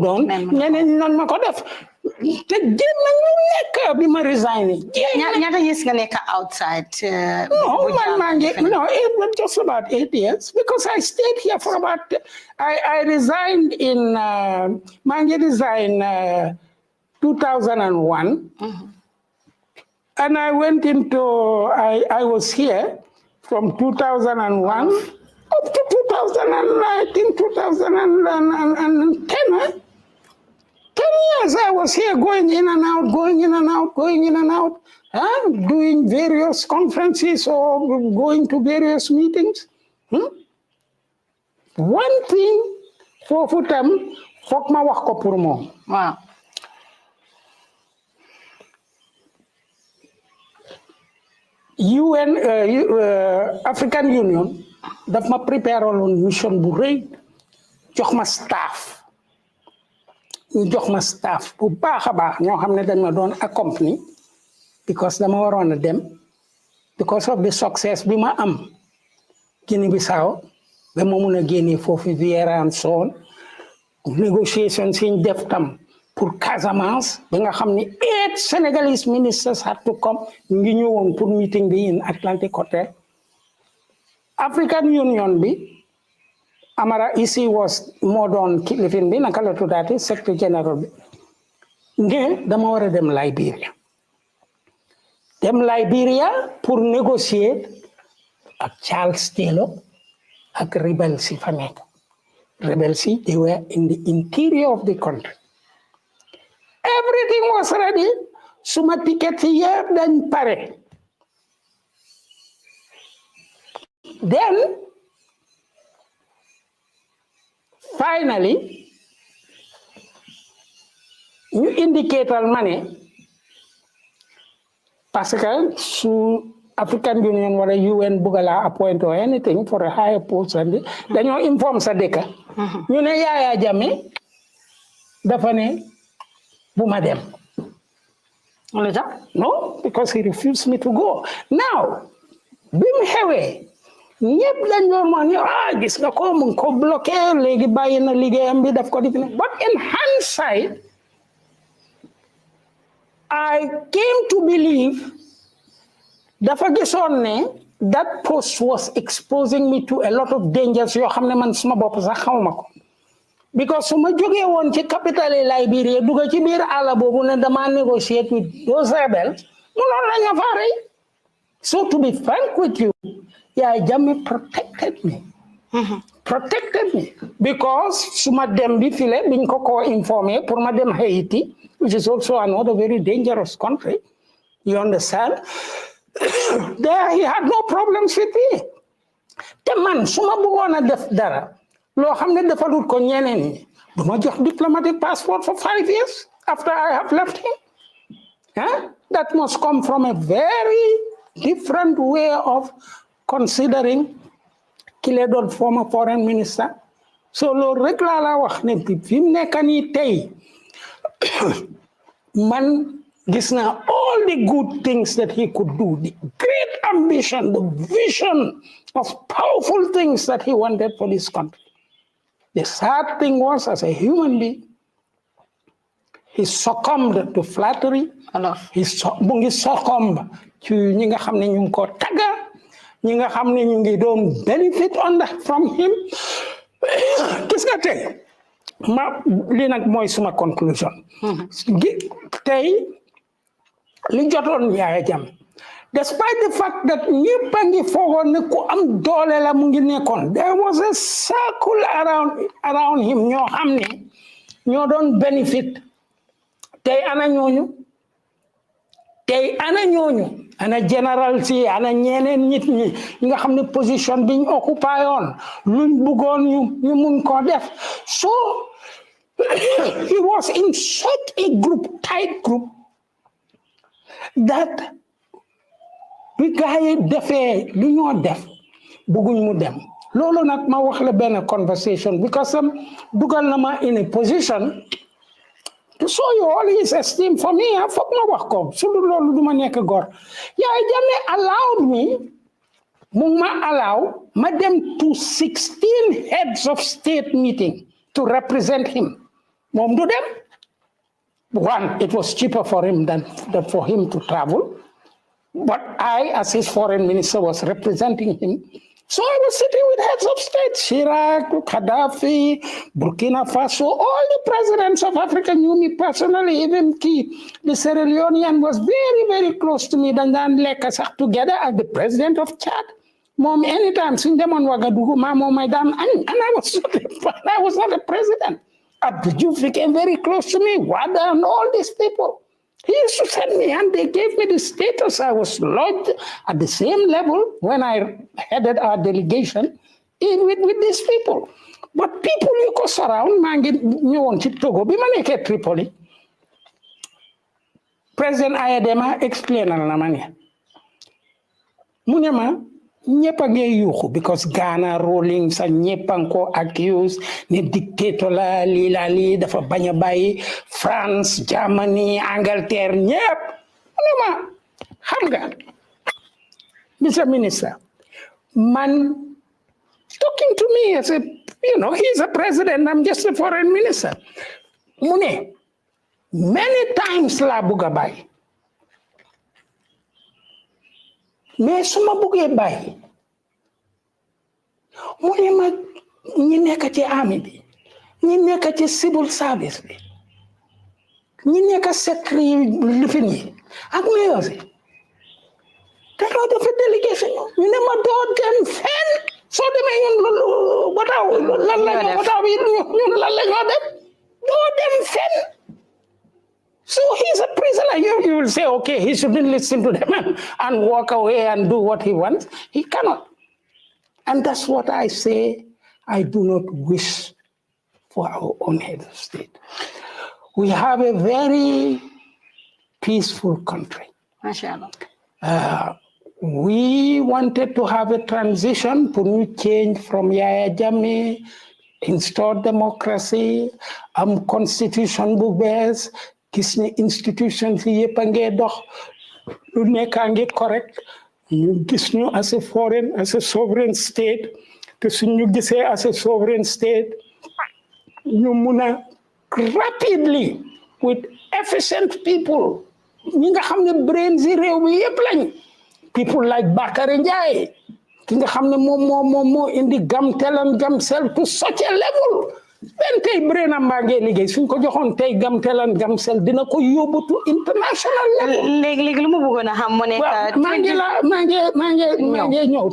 doon ñeneen noonu ma ko def te jéem nañu nekk bi ma resigné ñaata years nga nekk outside no it was just about 8 years because I stayed here for about I resigned in maa ngi resign 2001 and I went into I was here from 2001 up to 2019, 2010. 10 years I was here going in and out, doing various conferences or going to various meetings. One thing, foofu tam foog ma wax ko pour moom. Wow. UN, African Union, daf ma prépare woon mission bu rëy jox ma staff ñu jox ma staff bu baax a baax ñoo xam ne dañ ma doon accompagner because dama waroon a dem because of the success bi ma am Guinea Bissau ba ma mun a génnee foofu Vieira and so on negotiations yi ñu def tam pour Casamance ba nga xam ne 8 Senegalese ministers had to come ñu ngi ñëwoon pour meeting bi in Atlantic Hotel African Union bi Amara Isi was moo doon kilifin bi naka la tuddaati secretary general bi nge dama war a dem Liberia pour négocier ak Charles Taylor ak rebels yi fa nekk rebels yi they were in the interior of the country everything was ready suma ticket yi yëpp dañ pare then finally ñu indicatal ma ne parce que su African Union wala UN bugga la appoint or anything for a higher post and dañoo inform sa dëkk ñu ne Yahya Jammeh dafa ne bu ma dem no because he refused me to go now bi mu xewee ñëpp dañ doon wax ne gis nga ko mu ngi ko bloqué léegi bàyyi na liggéeyam bi daf ko def but in hindsight I came to believe dafa gisoon ne that post was exposing me to a lot of dangers yoo xam ne man suma bopp sax xawma ko because su ma jógee woon ci capitale Liberia dugga ci biir àll boobu ne dama negotiate with those rebels munoon nañu fa rey. So to be frank with you, Yahya Jammeh protected me. Protected me because suma dem bi file biñ ko informé pour ma dem Haiti, which is also another very dangerous country. You understand? There he had no problems with me. Te man suma bëggoon a def dara loo xam ne defalut ko ñeneen ñi du ma jox diplomatic passport for 5 years after I have left him. That must come from a very different way of considering Kile doon former foreign minister. So loolu rek laa la wax ne fi mu nekk nii tey man gis naa all the good things that he could do, the great ambition, the vision of powerful things that he wanted for this country. The sad thing was, as a human being, he succumbed to flattery. He succumbed to ñi nga xam ne ñu ngi ko tagga ñi nga xam ne ñu ngi doon benefit from him. Gis nga tey li nag mooy suma conclusion. Tey li jotoon Yahya Jammeh, despite the fact that ñëpp a ngi foogoon ne ku am doole la mu ngi nekkoon, there was a circle around him ñoo xam ne ñoo doon benefit. Tey ana ñooñu ana général si ana ñeneen nit ñi nga xam ne position biñ occupé yoon luñ bëggoon ñu mun koo def. So he was in such a tight group that bi gaa yi defee lu ñoo def bëgguñ mu dem. Loolu nag ma wax la benn conversation because dugal na ma in a position to show you all his esteem for me. Foog ma wax ko su dul loolu duma nekk góor. Yahya Jammeh allowed me ma dem to 16 heads of state meeting to represent him. Moom du dem. One, it was cheaper for him than for him to travel. But I, as his foreign minister, was representing him. So I was sitting with heads of state, Chirac, Gaddafi, Burkina Faso, all the presidents of Africa knew me personally. Even the Sierra Leonean was very, very close to me. Then like us together as the president of Chad. Mom, anytime, since them on Ouagadougou, Mom, Madam, and I was not a president. Abdou Diouf became very close to me, Wada and all these people. He used to send me, and they gave me the status. I was lodged at the same level when I headed our delegation with these people. But people you go surround, you want to Togo, be manake Tripoli. President Ayadema explained na mania. Munema, ñepa nge yuxu because Ghana rolling sa ñepa ko accused ne dictator la li dafa baña bayyi France, Germany, Angleterre ñep ma xam nga Mr. Minister man talking to me as a he's a president, I'm just a foreign minister. Mune many times la buga bayyi mais suma buggee bàyyi mu ne ma ñi nekk ci army bi ñi nekk ci civil service bi ñi nekk secretary lifin yi ak mayor yi dañoo def délégation ñu ne ma doo dem fenn soo demee ñun wataaw lan la ñoo def doo dem fenn. So he's a prisoner. You will say, okay, he shouldn't listen to them and walk away and do what he wants. He cannot. And that's what I say. I do not wish for our own head of state. We have a very peaceful country. MashaAllah. We wanted to have a transition to change from Yahya Jammeh, install democracy, constitution bu bees, gis ne institutions yi yëpp a ngi dox lu nekk a ngi correct ñu gis ñu as a sovereign state te suñu gisee as a sovereign state ñu mun a rapidly with efficient people ñi nga xam ne brain si réew mi yëpp lañ people like Bakary Ndiaye ki nga xam ne moo indi Gamtel to such a level ben tey brain am baa ngee liggéey suñ ko joxoon tey Gamtel dina ko yóbbu to international level léegi lu ma bëggoon a xam mu nekk maa ngi ñëw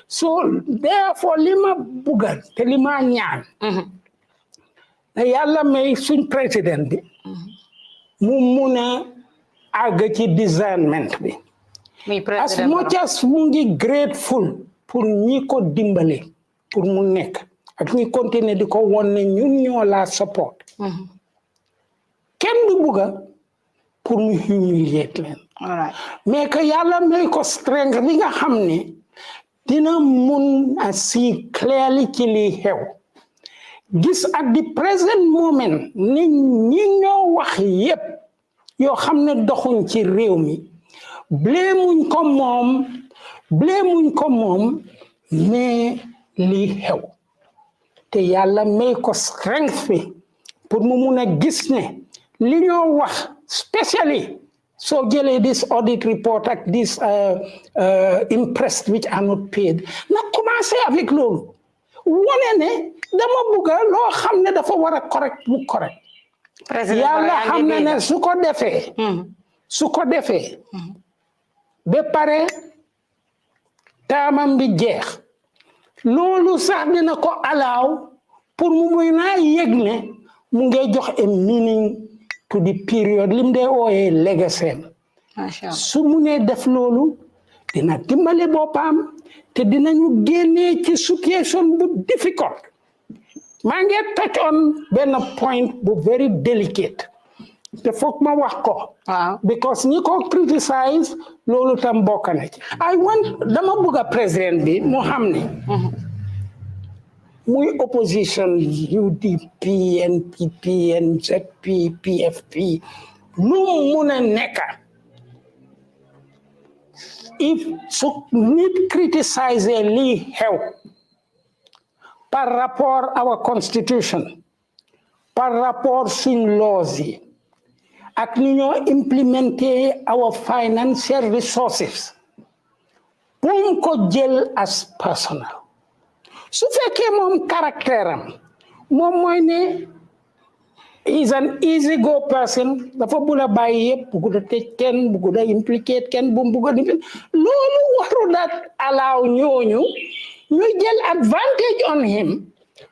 so therefore li ma buggal te li ma ñaan na yàlla may suñ président bi mu mun a àgg ci discernment bi as much as mu ngi grateful pour ñi ko dimbale pour mu nekk ak ñi continuer di ko won ne ñun ñoo la support kenn du bugga pour mu humiliate leen mais que yàlla may ko strength bi nga xam ne dina mun a see clearly ci li xew gis at the present moment ni ñi ñoo wax yépp yoo xam ne doxuñ ci réew mi blémuñ ko moom mais li xew te yàlla may ko strength bi pour mu mun a gis ne li ñoo wax especially soo jëlee this audit report ak this impressed which are not paid na commencé avec loolu wane ne dama bugga loo xam ne dafa war a correct bu correct yàlla xam ne ne su ko defee ba pare taamam bi jeex loolu sax dina ko alaaw pour mu muy naa yëg ne mu ngay jox a meaning to the period lim dee ooyee legacy su mu nee def loolu dina dimbale boppam te dinañu génnee ci situation bu difficult maa ngi touch on benn point bu very delicate te foog ma wax ko because ñi ko criticize loolu tam bokk na ci dama bëgg a président bi mu xam ne muy opposition UDP NPP NZP PFP lu mun a nekk if su nit criticize lii xew par rapport our constitution par rapport suñ laws yi ak ni ñoo implémenter our financial resources bum ko jël as personal su fekkee moom caractère am moom mooy ne is an easy go person dafa bugg a bàyyi yëpp bugg a tëj kenn bugg a implicate kenn bugg a loolu waru dat allow ñooñu ñuy jël advantage on him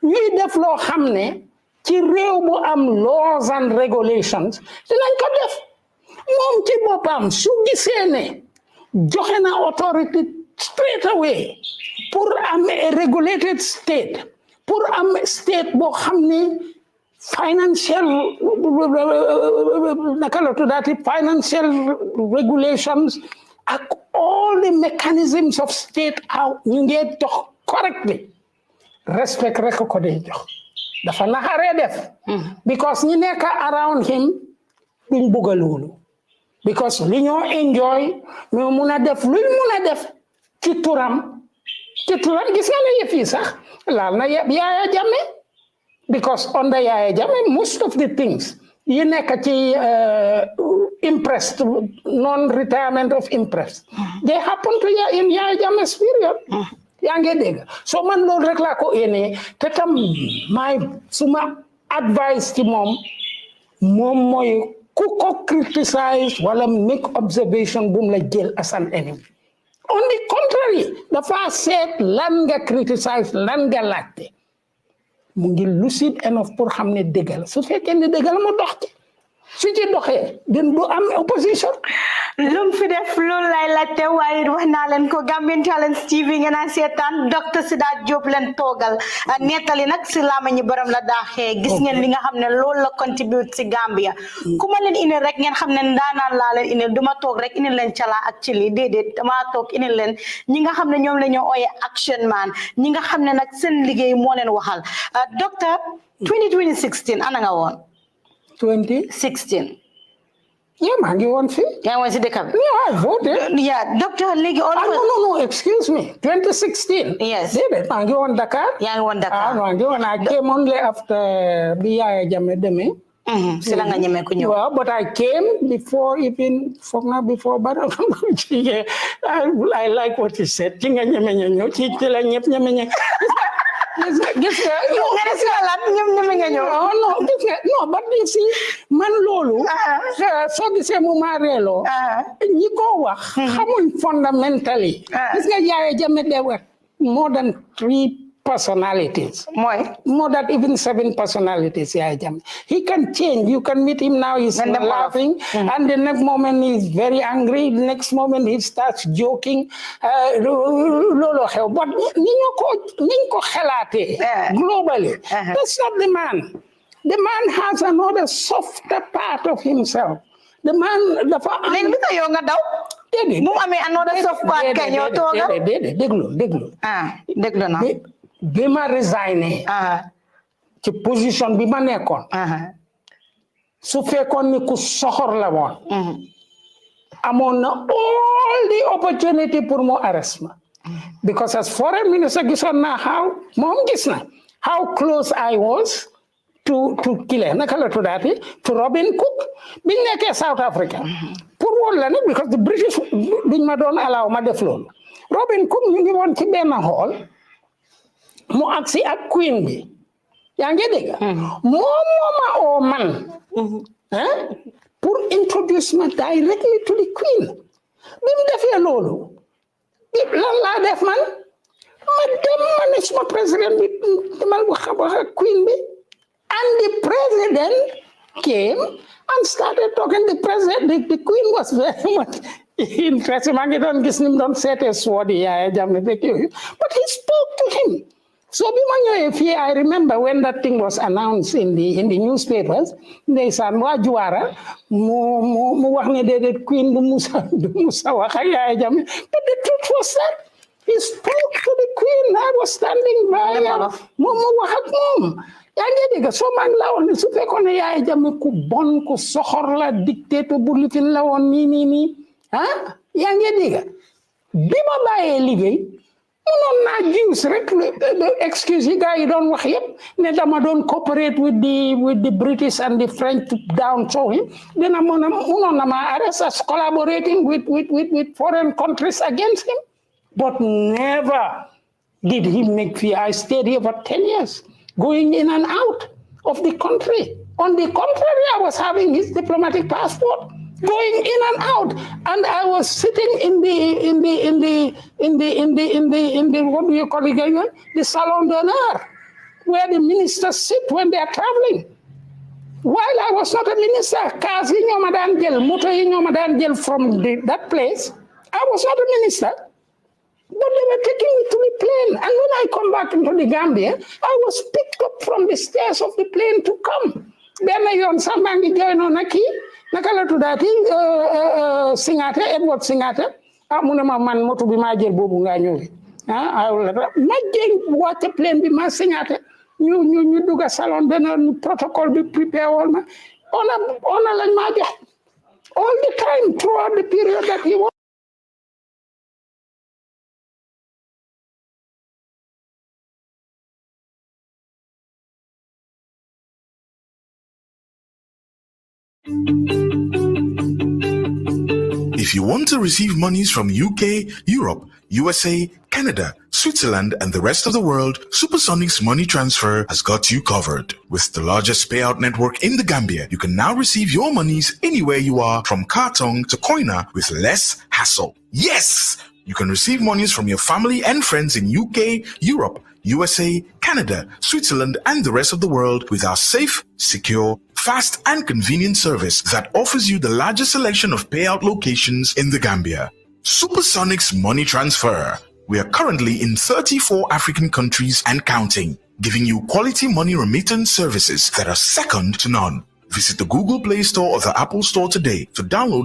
ñuy def loo xam ne ci réew bu am laws and regulations dinañ ko def moom ci boppam su gisee ne joxe na authority straight away pour am a regulated state pour am state boo xam ne financial naka la tuddaati financial regulations ak all the mechanisms of state ñu ngee dox correctly respect rek ko dee jox dafa naxaree def because ñi nekk around him duñ bugg a loolu because li ñoo enjoy ñoo mun a def luñ mun a def ci turam gis nga ne yëf yi sax laal na Yahya Jammeh because under Yahya Jammeh most of the things yi nekk ci impressed non-retirement of interest they happen to in Yahya Jammeh's period yaa ngi dégg so man loolu rek laa ko énee te tam suma advice ci moom mooy ku ko criticize wala make observation bu mu la jël as an enemy on the contrary dafa seet lan nga criticize lan nga laajte mu ngi lucide enough pour xam ne dëgg la su fekkee ne dëgg la mu dox ci su ci doxee du am opposition lum fi def loolu lay laajte waaye wax naa leen ko Gambian Talents TV ngeen a seetaan Dr Sidat Diop leen toogal nettali nag si laama ñi borom la daaxee gis ngeen li nga xam ne loolu la contribute si Gambia ku ma leen indil rek ngeen xam ne ndaanaan laa leen indil duma toog rek indil leen cala ak ci li déedéet dama toog indil leen ñi nga xam ne ñoom la ñoo ooye action man ñi nga xam ne nag seen liggéey moo leen waxal docteur 2016 ana nga woon 2016 yeah, maa ngi woon fii. yaa ngi woon si dëkk bi. Yeah, I voted. Yeah, doctor léegi. No, excuse me. 2016. Yes. Déedéet maa ngi woon Dakar. yaa ngi woon Dakar. maa ngi woon I came only after bi Yahya Jammeh demee. Sila nga ñeme ko ñëw. Well, but I came before even but I like what you said. Ci nga ñeme ñëw ci la ñëpp ñeme ñëw. Gis nga nga ne si la ñoom ñeme nga ñëw. No, gis nga no, but you see man loolu soo gisee mu ma reeloo ñi ko wax xamuñ fundamentally gis nga Yahya Jammeh there were more than 3 personalities. More than even 7 personalities, Yahya Jammeh. He can change. You can meet him now, he's laughing, and the next moment he's very angry, the next moment he starts joking. But globally, that's not the man. The man has another softer part of himself. The man, another soft part déglu na bi ma resigné ci position bi ma nekkoon su fekkoon ni ku soxor la woon amoon na all the opportunity pour mu arrest ma because as foreign minister gisoon naa how close I was to Kile naka la tuddaati to Robin Cook biñ nekkee South Africa pour woon la nag because the British duñ ma doon allow ma def loolu Robin Cook ñu ngi woon ci benn hall mu agsi ak queen bi yaa ngi dégg moom ma oo man pour introduce ma directly to the queen bi mu defee loolu lan laa def man ma dem ma ne suma président bi demal wax ak queen bi and the president came and started talking. The queen was very much interested. maa ngi doon gis ni mu doon seetee suwadi Yahya Jammeh but he spoke to him. So I remember when that thing was announced in the newspapers, they said, "Wa juara mu wax ne de queen du Musa wax ak Yahya Jammeh." But the truth was that he spoke to the queen. I was standing by. Mu wax ak moom. yaa ngi dégg soo maa ngi la woon ne su fekkoon ne Yahya Jammeh ku bon ku soxor la dictateur bu lifin la woon nii yaa ngi dégg bi ma bàyyee liggéey mënoon naa jiws rek excuse yi gars yi doon wax yëpp ne dama doon cooperate with the British and the French to downthrow him dina mënoon na ma arrest as collaborating with foreign countries against him but never did he make fear. I stayed here for 10 years. Going in and out of the country. On the contrary, I was having his diplomatic passport, going in and out, and I was sitting in the what do you call it again? The salon d'honneur, where the ministers sit when they are traveling. While I was not a minister, cars motor from that place, I was not a minister. But they were taking me to the plane. And when I come back into the Gambia, I was picked up from the stairs of the plane to come. Then I on Samangi join on Naki, Nakala to that, Singate, Edward Singate, Amunama man moto be my jail bobunga nyuri. I will not watch a plane be my Singate. You do a salon, then protocol be prepared all my honor all the time throughout the period that he was. If you want to receive monies from UK, Europe, USA, Canada, Switzerland, and the rest of the world, SuperSonics Money Transfer has got you covered. With the largest payout network in the Gambia, you can now receive your monies anywhere you are, from Kartong to Koina, with less hassle. Yes! You can receive monies from your family and friends in UK, Europe, USA, Canada, Switzerland, and the rest of the world with our safe, secure, fast, and convenient service that offers you the largest selection of payout locations in the Gambia. SuperSonics Money Transfer. We are currently in 34 African countries and counting, giving you quality money remittance services that are second to none. Visit the Google Play Store or the Apple Store today to download